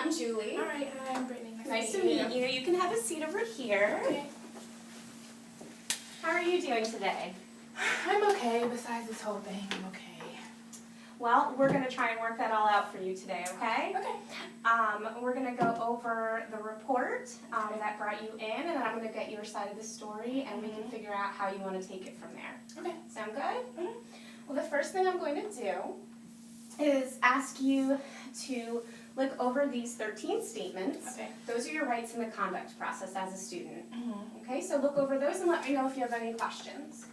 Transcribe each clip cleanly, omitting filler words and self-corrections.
I'm Julie. All right, hi, I'm Brittany. Nice to meet you. You can have a seat over here. Okay. How are you doing today? I'm okay. Besides this whole thing, I'm okay. Well, we're going to try and work that all out for you today, okay? Okay. We're going to go over the report that brought you in, and I'm going to get your side of the story, and we can figure out how you want to take it from there. Okay. Sound good? Well, the first thing I'm going to do is ask you to look over these 13 statements. Okay. Those are your rights in the conduct process as a student. Okay, so look over those and let me know if you have any questions.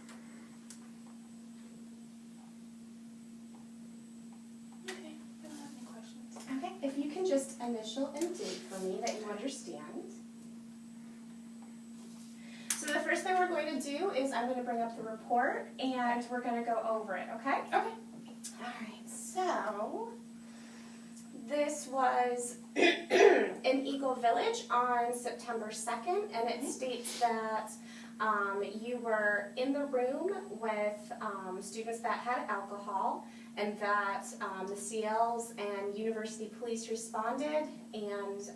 Okay. I don't have any questions. Okay, if you can just initial and date for me that you understand. So the first thing we're going to do is I'm going to bring up the report and we're going to go over it, okay? Okay. Alright, so this was in Eagle Village on September 2nd, and it states that you were in the room with students that had alcohol, and that the CLs and university police responded, and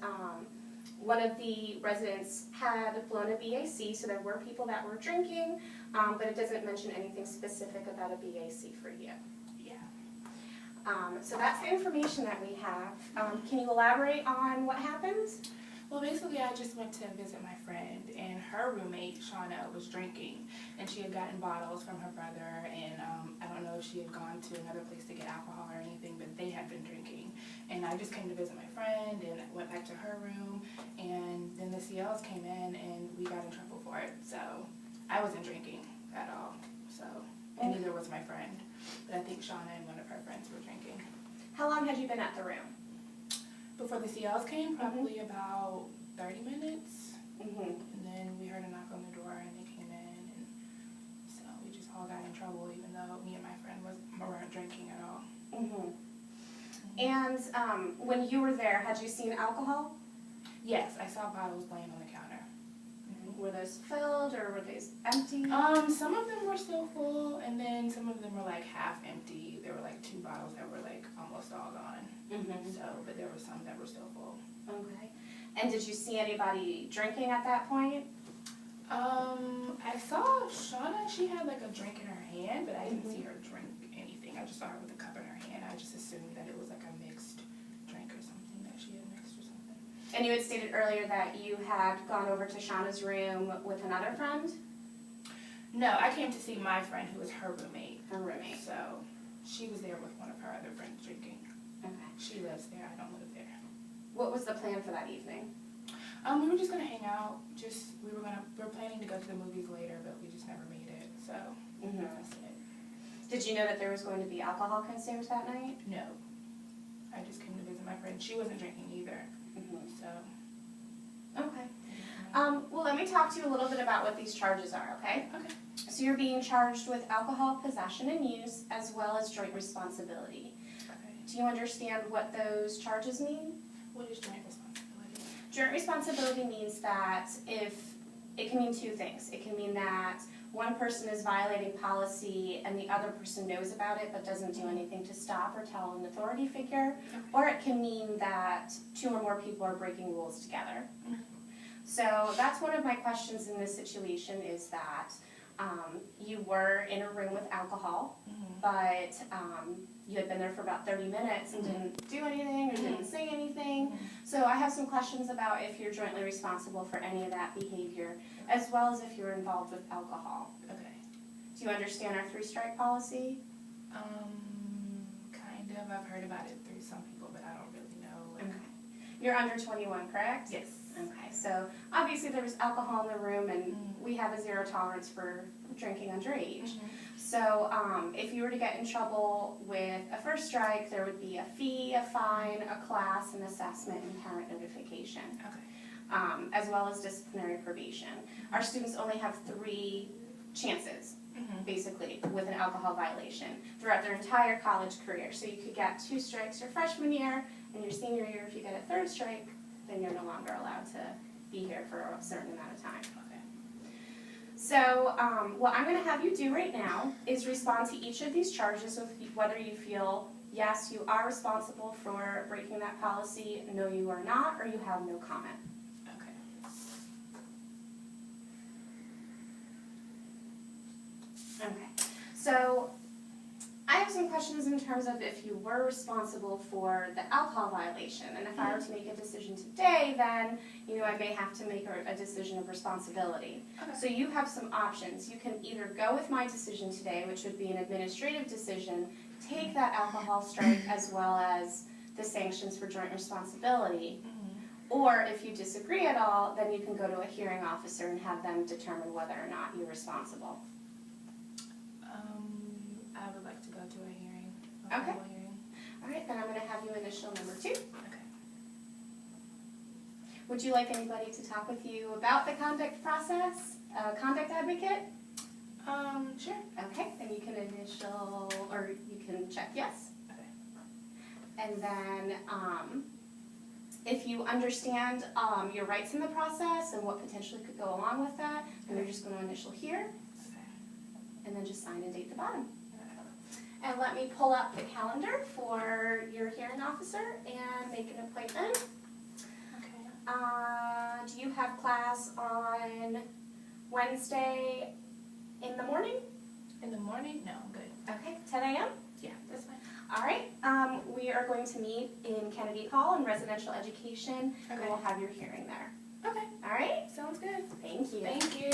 one of the residents had blown a BAC, so there were people that were drinking, but it doesn't mention anything specific about a BAC for you. Yeah. So that's the information that we have. Can you elaborate on what happened? Well, basically, I just went to visit my friend, and her roommate, Shauna, was drinking, and she had gotten bottles from her brother, and I don't know if she had gone to another place to get alcohol or anything, but they had been drinking. And I just came to visit my friend, and I went back to her room, and then the CLs came in, and we got in trouble for it. So I wasn't drinking at all, so, and neither was my friend. But I think Shauna and one of her friends were drinking. How long had you been at the room? Before the CLs came, probably about 30 minutes. Mm-hmm. And then we heard a knock on the door and they came in, and so we just all got in trouble, even though me and my friend weren't drinking at all. Mm-hmm. And when you were there, had you seen alcohol? Yes, I saw bottles laying on the counter. Were those filled or were those empty? Some of them were still full, and then some of them were like half empty. There were like 2 bottles that were like almost all gone. So, but there were some that were still full. Okay. And did you see anybody drinking at that point? I saw Shauna, she had like a drink in her hand, but I didn't see her drink anything. I just saw her with a cup in her hand. I just assumed that it was like a mixed drink or something, that she had mixed or something. And you had stated earlier that you had gone over to Shauna's room with another friend? No, I came to see my friend who was her roommate. Her roommate. So she was there with one of her other friends drinking. Okay. She lives there, I don't live there. What was the plan for that evening? We were just gonna hang out. We were planning to go to the movies later, but we just never made it. So that's it. Did you know that there was going to be alcohol consumed that night? No, I just came to visit my friend. She wasn't drinking either. So Okay. Well, let me talk to you a little bit about what these charges are, okay? Okay. So you're being charged with alcohol possession and use, as well as joint responsibility. Okay. Do you understand what those charges mean? What is joint responsibility? Joint responsibility means that if, it can mean 2 things. It can mean that one person is violating policy and the other person knows about it but doesn't do anything to stop or tell an authority figure, or it can mean that 2 or more people are breaking rules together. So that's one of my questions in this situation, is that you were in a room with alcohol, but you had been there for about 30 minutes and didn't do anything or didn't say anything. So I have some questions about if you're jointly responsible for any of that behavior, as well as if you're involved with alcohol. Okay. Do you understand our 3-strike policy? Kind of. I've heard about it through some people, but I don't really know. Like, You're under 21, correct? yes. Okay, so obviously there was alcohol in the room, and we have a 0 tolerance for drinking underage. So if you were to get in trouble with a 1st strike, there would be a fee, a fine, a class, an assessment, and parent notification, as well as disciplinary probation. Our students only have 3 chances, basically, with an alcohol violation throughout their entire college career. So you could get 2 strikes your freshman year, and your senior year, if you get a 3rd strike, then you're no longer allowed to be here for a certain amount of time. So what I'm going to have you do right now is respond to each of these charges with whether you feel yes, you are responsible for breaking that policy, no, you are not, or you have no comment. Okay. Okay, so I have some questions in terms of if you were responsible for the alcohol violation, and if I were to make a decision today, then, I may have to make a decision of responsibility. Okay. So you have some options. You can either go with my decision today, which would be an administrative decision, take that alcohol strike as well as the sanctions for joint responsibility, or if you disagree at all, then you can go to a hearing officer and have them determine whether or not you're responsible. I would like to go to a hearing. Okay. formal hearing. All right, then I'm going to have you initial number 2. Okay. Would you like anybody to talk with you about the conduct process? Conduct advocate? Sure. Okay, then you can initial, or you can check yes. Okay. And then if you understand your rights in the process and what potentially could go along with that, then you're just going to initial here, Okay. and then just sign and date the bottom. Okay. And let me pull up the calendar for your hearing officer and make an appointment. Okay. Do you have class on Wednesday in the morning? In the morning? No, I'm good. Okay, 10 a.m.? Yeah, that's fine. All right, we are going to meet in Kennedy Hall in residential education, and Okay. we'll have your hearing there. Okay. All right? Sounds good. Thank you. Thank you.